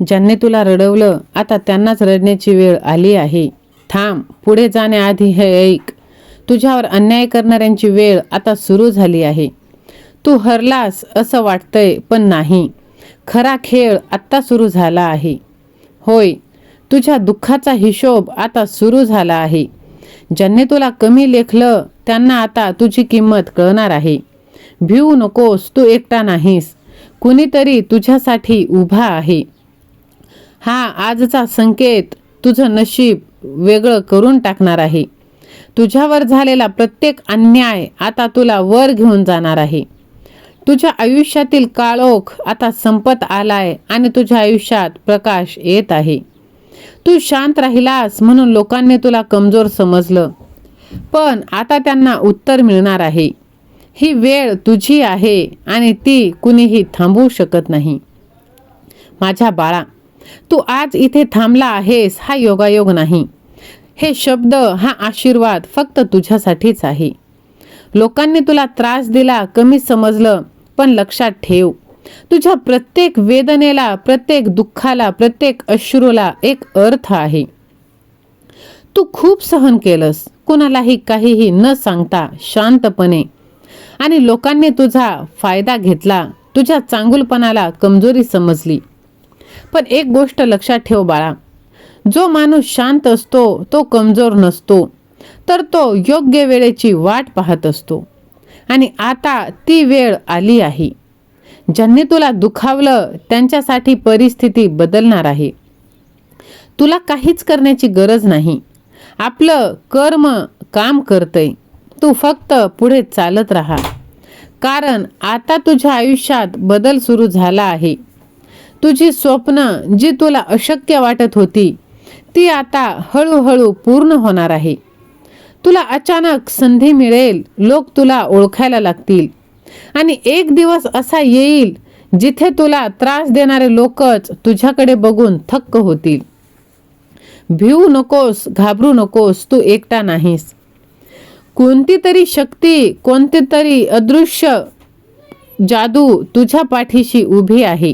ज्यांनी तुला रडवलं आता त्यांनाच रडण्याची वेळ आली आहे. थांब, पुढे जाण्याआधी हे ऐक. तुझ्यावर अन्याय करणाऱ्यांची वेळ आता सुरू झाली आहे. तू हरलास असं वाटतंय, पण नाही. खरा खेळ आत्ता सुरू झाला आहे. होय, तुझ्या दुःखाचा हिशोब आता सुरू झाला आहे. ज्यांनी तुला कमी लेखलं त्यांना आता तुझी किंमत कळणार आहे. भिवू नकोस, तू एकटा नाहीस. कुणीतरी तुझ्यासाठी उभा आहे. हा आजचा संकेत तुझं नशीब वेगळं करून टाकणार आहे. तुझ्यावर झालेला प्रत्येक अन्याय आता तुला वर घेऊन जाणार आहे. तुझ्या आयुष्यातील काळोख आता संपत आलाय आणि तुझ्या आयुष्यात प्रकाश येत आहे. तू शांत राहिलास म्हणून लोकांनी तुला कमजोर समजलं, पण आता त्यांना उत्तर मिळणार आहे. ही वेळ तुझी आहे आणि ती कुणीही थांबवू शकत नाही. माझ्या बाळा, तू आज इथे थांबला आहेस हा योगायोग नाही. हे शब्द, हा आशीर्वाद फक्त तुझ्यासाठीच आहे. लोकांनी तुला त्रास दिला, कमी समजलं, पण लक्षात ठेव, तुझ्या प्रत्येक वेदनेला, प्रत्येक दुःखाला, प्रत्येक अश्रूला एक अर्थ आहे. तू खूप सहन केलंस, कुणालाही काहीही न सांगता शांतपणे, आणि लोकांनी तुझा फायदा घेतला, तुझ्या चांगुलपणाला कमजोरी समजली. पण एक गोष्ट लक्षात ठेव बाळा, जो माणूस शांत असतो तो कमजोर नसतो, तर तो योग्य वेळेची वाट पाहत असतो. आणि आता ती वेळ आली आहे. ज्यांनी तुला दुखावलं त्यांच्यासाठी परिस्थिती बदलणार आहे. तुला काहीच करण्याची गरज नाही. आपलं कर्म काम करतंय. तू फक्त पुढे चालत राहा, कारण आता तुझ्या आयुष्यात बदल सुरू झाला आहे. तुझी स्वप्न जी तुला अशक्य वाटत होती ती आता हळूहळू पूर्ण होणार आहे. तुला अचानक संधी मिळेल, लोक तुला ओळखायला लागतील, आणि एक दिवस असा येईल जिथे तुला त्रास देणारे लोकच तुझ्याकडे बघून थक्क होतील. भिवू नकोस, घाबरू नकोस, तू एकटा नाहीस. कोणती तरी शक्ती, कोणती तरी अदृश्य जादू तुझ्या पाठीशी उभी आहे.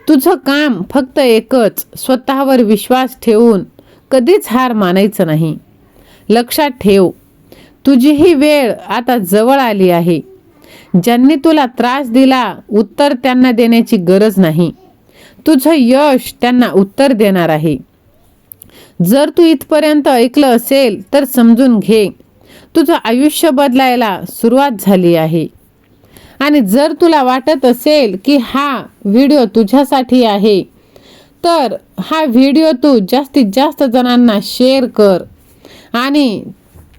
तुझं काम फक्त एकच, स्वतःवर विश्वास ठेवून कधीच हार मानायचं नाही. लक्षात ठेव, तुझी ही वेळ आता जवळ आली आहे. ज्यांनी तुला त्रास दिला, उत्तर त्यांना देण्याची गरज नाही. तुझं यश त्यांना उत्तर देणार आहे. जर तू इथपर्यंत ऐकलं असेल तर समजून घे, तुझं आयुष्य बदलायला सुरुवात झाली आहे. आणि जर तुला वाटत असेल की हा व्हिडिओ तुझ्यासाठी आहे, तर हा व्हिडिओ तू जास्तीत जास्त जणांना शेअर कर आणि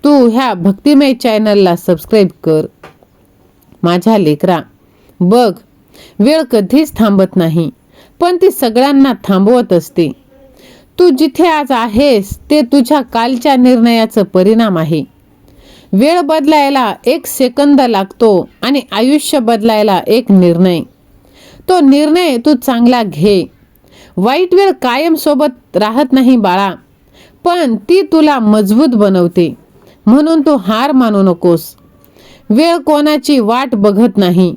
तू ह्या भक्तिमय चॅनलला सबस्क्राईब कर. माझ्या लेकरा, बघ, वेळ कधीच थांबत नाही, पण ती सगळ्यांना थांबवत असते. तू जिथे आज आहेस ते तुझ्या कालच्या निर्णयाचं परिणाम आहे. वेळ बदलायला 1 सेकंद लागतो आणि आयुष्य बदलायला 1 निर्णय. तो निर्णय तू चांगला घे. वाईट वेळ कायम सोबत राहत नाही बाळा, पण ती तुला मजबूत बनवते. म्हणून तू हार मानू नकोस. वेळ कोणाची वाट बघत नाही,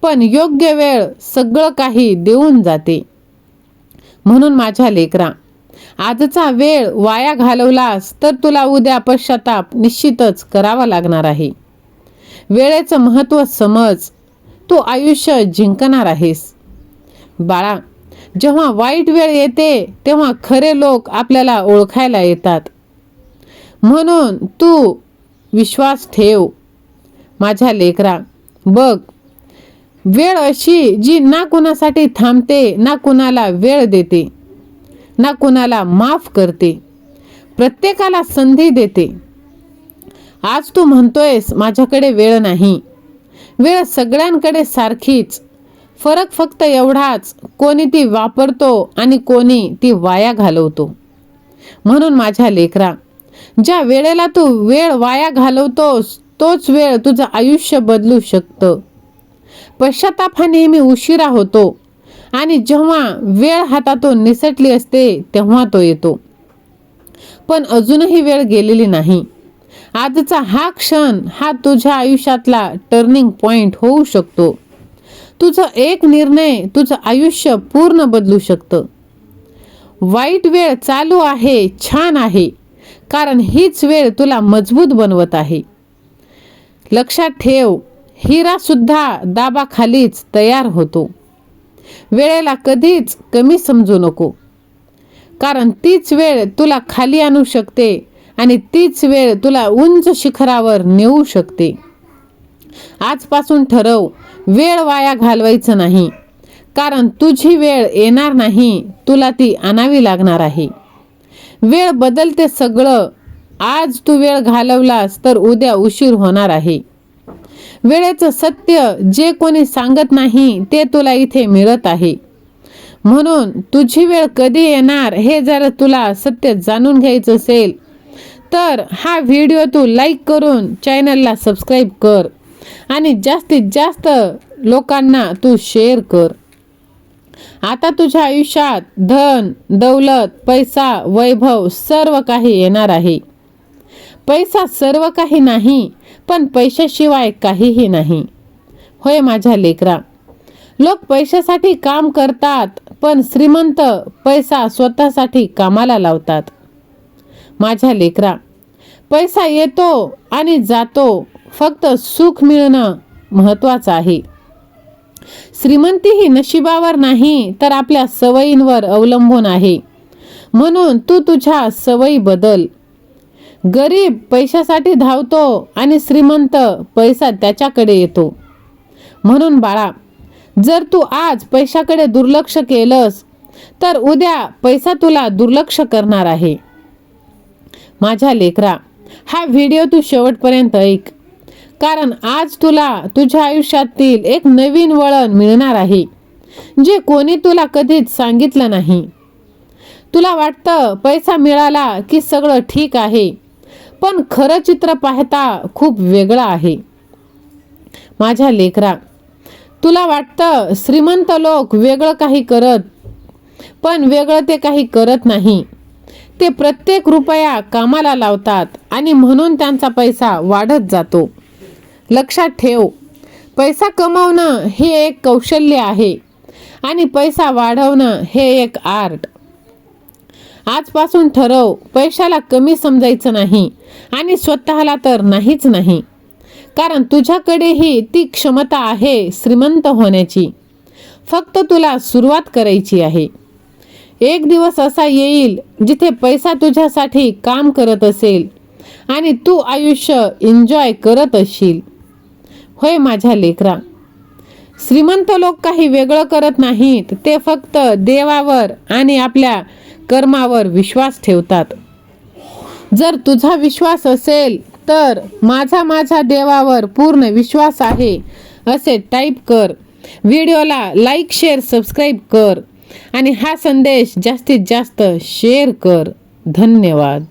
पण योग्य वेळ सगळं काही देऊन जाते. म्हणून माझ्या लेकरा, आजचा वेळ वाया घालवलास तर तुला उद्या पश्चाताप निश्चितच करावा लागणार आहे. वेळेचं महत्त्व समज, तू आयुष्य जिंकणार आहेस. बाळा, जेव्हा वाईट वेळ येते तेव्हा खरे लोक आपल्याला ओळखायला येतात. म्हणून तू विश्वास ठेव. माझ्या लेकरा, बघ, वेळ अशी जी ना कुणासाठी थांबते, ना कुणाला वेळ देते, ना कुणाला माफ करते, प्रत्येकाला संधी देते. आज तू म्हणतोयस माझ्याकडे वेळ नाही. वेळ सगळ्यांकडे सारखीच. फरक फक्त एवढाच, कोणी ती वापरतो आणि कोणी ती वाया घालवतो. म्हणून माझ्या लेकरा, ज्या वेळेला तू वेळ वाया घालवतोस तोच वेळ तुझं आयुष्य बदलू शकतं. पश्चाताप हा नेहमी उशिरा होतो आणि जेव्हा वेळ हातातून निसटली असते तेव्हा तो येतो. पण अजूनही वेळ गेलेली नाही. आजचा हा क्षण हा तुझ्या आयुष्यातला टर्निंग पॉइंट होऊ शकतो. तुझं एक निर्णय तुझं आयुष्य पूर्ण बदलू शकतं. वाईट वेळ चालू आहे, छान आहे, कारण हीच वेळ तुला मजबूत बनवत आहे. लक्षात ठेव, हिरा सुद्धा दाबाखालीच तयार होतो. वेळेला कधीच कमी समजू नको, कारण तीच वेळ तुला खाली आणू शकते आणि तीच वेळ तुला उंच शिखरावर नेऊ शकते. आजपासून ठरव, वेळ वाया घालवायचं नाही, कारण तुझी वेळ येणार नाही, तुला ती आणावी लागणार आहे. वेळ बदलते सगळं. आज तू वेळ घालवलास तर उद्या उशीर होणार आहे. वेळेचं सत्य जे कोणी सांगत नाही ते तुला इथे मिळत आहे. म्हणून तुझी वेळ कधी येणार हे जर तुला सत्य जाणून घ्यायचं असेल तर हा व्हिडिओ तू लाईक करून चॅनलला सबस्क्राईब कर आणि जास्तीत जास्त लोकांना तू शेअर कर. आता तुझ्या आयुष्यात धन, दौलत, पैसा, वैभव सर्व काही येणार आहे. पैसा सर्व काही नाही, पण पैशाशिवाय काहीही नाही. होय माझ्या लेकरा, लोक पैशासाठी काम करतात, पण श्रीमंत पैसा स्वतःसाठी कामाला लावतात. माझ्या लेकरा, पैसा येतो आणि जातो, फक्त सुख मिळणं महत्त्वाचं आहे. श्रीमंती ही नशिबावर नाही तर आपल्या सवयींवर अवलंबून आहे. म्हणून तू तुझ्या सवयी बदल. गरीब पैशासाठी धावतो आणि श्रीमंत पैसा त्याच्याकडे येतो. म्हणून बाळा, जर तू आज पैशाकडे दुर्लक्ष केलंस तर उद्या पैसा तुला दुर्लक्ष करणार आहे. माझ्या लेकरा, हा व्हिडिओ तू शेवटपर्यंत ऐक, कारण आज तुला तुझ्या आयुष्यातील एक नवीन वळण मिळणार आहे, जे कोणी तुला कधीच सांगितलं नाही. तुला वाटतं पैसा मिळाला की सगळं ठीक आहे, पण खरं चित्र पाहता खूप वेगळं आहे. माझ्या लेकरा, तुला वाटतं श्रीमंत लोक वेगळं काही करत, पण वेगळं ते काही करत नाही. ते प्रत्येक रुपया कामाला लावतात आणि म्हणून त्यांचा पैसा वाढत जातो. लक्षात ठेव, पैसा कमवणं हे एक कौशल्य आहे आणि पैसा वाढवणं हे एक आर्ट. आजपासून ठरव, पैशाला कमी समजायचं नाही आणि स्वतःला तर नाहीच नाही, कारण तुझ्याकडेही ती क्षमता आहे श्रीमंत होण्याची. फक्त तुला सुरुवात करायची आहे. एक दिवस असा येईल जिथे पैसा तुझ्यासाठी काम करत असेल आणि तू आयुष्य एन्जॉय करत असशील. होय माझ्या लेकरा, श्रीमंत लोक काही वेगळं करत नाहीत, ते फक्त देवावर आणि आपल्या कर्मावर विश्वास ठेवतात. जर तुझा विश्वास असेल तर माझा देवावर पूर्ण विश्वास आहे असे टाईप कर. व्हिडिओला लाईक, शेअर, सबस्क्राईब कर आणि हा संदेश जास्तीत जास्त शेअर कर. धन्यवाद.